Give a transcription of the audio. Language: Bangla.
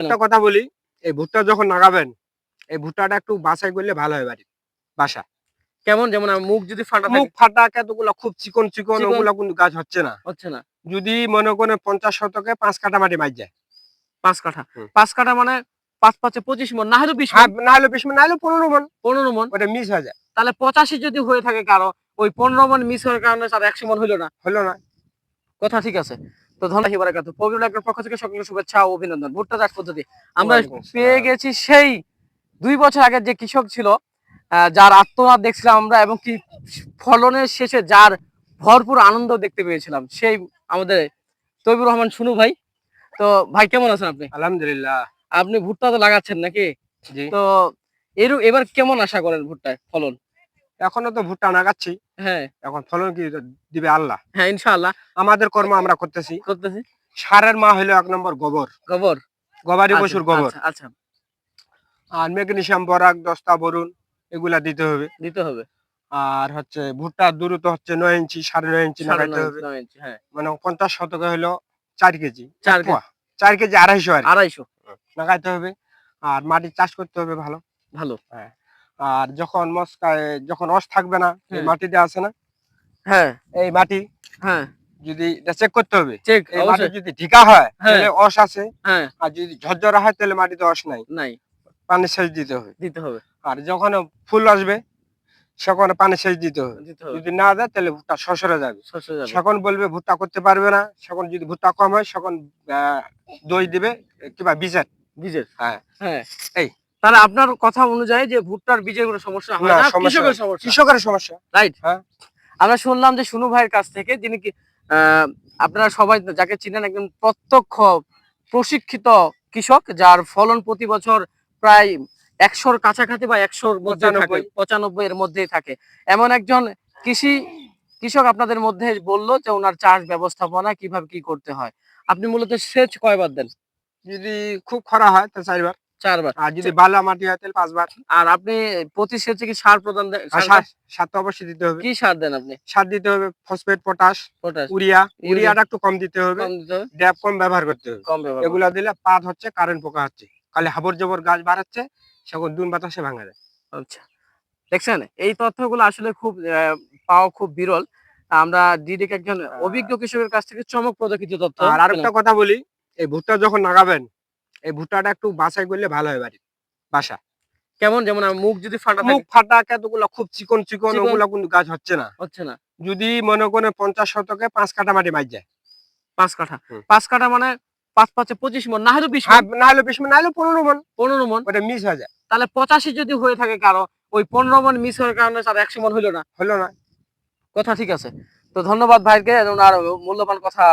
একটা কথা বলি, এই ভুট্টা যখন লাগাবেন, এই ভুট্টাটা একটু বাছাই করলে ভালো হয় বাসা। কেমন? যেমন মুখ যদি ফাটা মুখ থাকে? ফাটা কতগুলো খুব চিকন, চিকন চিকন? ওগুলা কিন্তু গাছ হচ্ছে না। হচ্ছে না। যদি মনে করেন ৫০ শতকে ৫ কাঠা মাটি মাইর যায়। ৫ কাঠা। হুম। ৫ কাঠা মানে ৫ ৫ এ ২৫ মণ, না হলে ২০ হ্যাঁ, মণ, না হলে ২০ মণ, না হলে ১৫ মণ। ১৫ মণ। ওটা মিস হয়ে যায়। তাহলে ৮৫ যদি হয়ে থাকে কারো, ওই ১৫ মণ মিস হওয়ার কারণে তার ১০০ মণ হইল না। হলো না। কথা ঠিক আছে। তো ধন্যবাদ বারাকাতুহু। পবিত্র এর পক্ষ থেকে সকলকে শুভেচ্ছা ও অভিনন্দন। ভুট্টা চাষ পদ্ধতি। আমরা ওয়ালাইকুম পেয়ে আসসালাম। গেছি সেই ২ বছর আগের যে কৃষক ছিল, যার আত্মনাদ দেখছিলাম আমরা এবং কি ফলনের শেষে যার ভরপুর আনন্দ দেখতে পেয়েছিলাম। সেই আমাদের তৈবুর রহমান শুনু ভাই। তো ভাই কেমন আছেন আপনি? আলহামদুলিল্লাহ। আপনি ভুট্টা তো লাগাচ্ছেন নাকি? জি। তো এবার কেমন আশা করেন ভুট্টায় ফলন? এখনো তো ভুট্টা লাগাচ্ছি। হ্যাঁ, এখন ফলন কি দিবে আল্লাহ। হ্যাঁ ইনশাআল্লাহ আমাদের কর্ম আমরা করতেছি। করতেছি। সারের মা হইলো ১ নম্বর গোবর। গোবর? গবাদি আচ্ছা, পশুর গোবর। আচ্ছা, আচ্ছা। আর ম্যাগনেসিয়াম, বোরান, দস্তা, বরুন এগুলা দিতে হবে। দিতে হবে। আর হচ্ছে ভুট্টার দূরত্ব হচ্ছে ৯ ইঞ্চি, ৯.৫ ইঞ্চি ৯.৫ লাগাইতে ইঞ্চি, হবে। ৯ ইঞ্চি, হ্যাঁ। মানে ৫০ শতকে হইলো ৪ কেজি, ১ ৪ পোয়া। ৪ কেজি ২৫০ আরকি। ২৫০ লাগাইতে হবে। আর মাটি চাষ করতে হবে ভালো। ভালো। হ্যাঁ। আর যখন যখন অস থাকবে না, এই হ্যাঁ, মাটিটা আছে না? হ্যাঁ, এই মাটি হ্যাঁ। যদি এটা চেক করতে হবে। চেক এই মাটি অবশ্যই। যদি ঢিকা হয় হ্যাঁ, তাহলে অস আছে। হ্যাঁ, আর যদি ঝরঝরা হয় তাহলে মাটিতে অস নাই। নাই। পানি সেচ দিতে হবে। দিতে হবে, আর যখন ফুল আসবে সেখানে পানি সেচ দিতে হবে। দিতে হবে। যদি না দেয় তাহলে ভুট্টা সরে যাবে। শস্য যাবে। সেখন বলবে ভুট্টা করতে পারবে না। সেখন যদি ভুট্টা কম হয় সেখন আ দই দিবে কিংবা বীজের। বীজের। হ্যাঁ, হ্যাঁ। এই তাহলে আপনার কথা অনুযায়ী যে ভুট্টার বীজের কোনো সমস্যা হয় না না, সমস্যা কৃষকের সমস্যা। কৃষকের সমস্যা। রাইট? হ্যাঁ, আমরা শুনলাম যে শুনু ভাইয়ের কাছ থেকে, যিনি কি আ আপনারা সবাই যাকে চিনেন, একজন প্রত্যক্ষ প্রশিক্ষিত কৃষক, যার ফলন প্রতি বছর প্রায় ১০০ র কাছাকাছি বা ১০০ র মধ্যেই থাকে, ৯৫ ৯৫ এর মধ্যেই থাকে। এমন একজন কৃষক আপনাদের মধ্যে বলল যে উনার চাষ ব্যবস্থাপনা কিভাবে কি করতে হয়। আপনি মূলত সেচ কয়বার দেন? যদি খুব খরা হয় তাহলে ৪ বার। ৪ বার। আর যদি বালা মাটি হয় তাহলে ৫ বার। আর আপনি প্রতি সেচে কি সার প্রদান আর সার দেন? সার তো অবশ্যই দিতে হবে। কি সার দেন আপনি? সার দিতে হবে phosphate, potash, potash, urea. Urea ইউরিয়াটা একটু কম দিতে হবে। কম দিতে হবে, ড্যাপ কম ব্যবহার করতে হবে। কম ব্যবহার করতে এগুলা হবে। দিলে পাত হচ্ছে কারেন্ট পোকা হচ্ছে। খালি হাবর-জাবর গাছ বাড়াচ্ছে, সেগুন দুন বাতাসে ভাঙা যায়। আচ্ছা। দেখছেন? এই তথ্যগুলো আসলে খুব পাওয়া খুব বিরল। আমরা ডিরেক্ট একজন আ অভিজ্ঞ কৃষকের কাছ থেকে চমকপ্রদ কিছু তথ্য আর পেলাম। আরেকটা কথা বলি, এই ভুট্টা যখন লাগাবেন, এই ভুট্টাটা একটু বাছাই করলে ভালো হয় বাসা। কেমন? যেমন মুখ যদি ফাটা মুখ থাকে? ফাটা কতগুলো খুব চিকন, চিকন চিকন? ওগুলা কিন্তু গাছ হচ্ছে না। হচ্ছে না। যদি মনে করেন ৫০ শতকে ৫ কাঠা মাটি মাইর যায়। ৫ কাঠা। হুম। ৫ কাঠা মানে ৫ ৫ এ ২৫ মণ, না হলে ২০ হ্যাঁ, মণ, না হলে ২০ মণ, না হলে ১৫ মণ। ১৫ মণ। ওটা মিস হয়ে যায়। তাহলে ৮৫ যদি হয়ে থাকে কারো, ওই ১৫ মণ মিস হওয়ার কারণে তার ১০০ মণ হইল না। হলো না। কথা ঠিক আছে। তো ধন্যবাদ ভাইকে উনার মূল্যবান কথা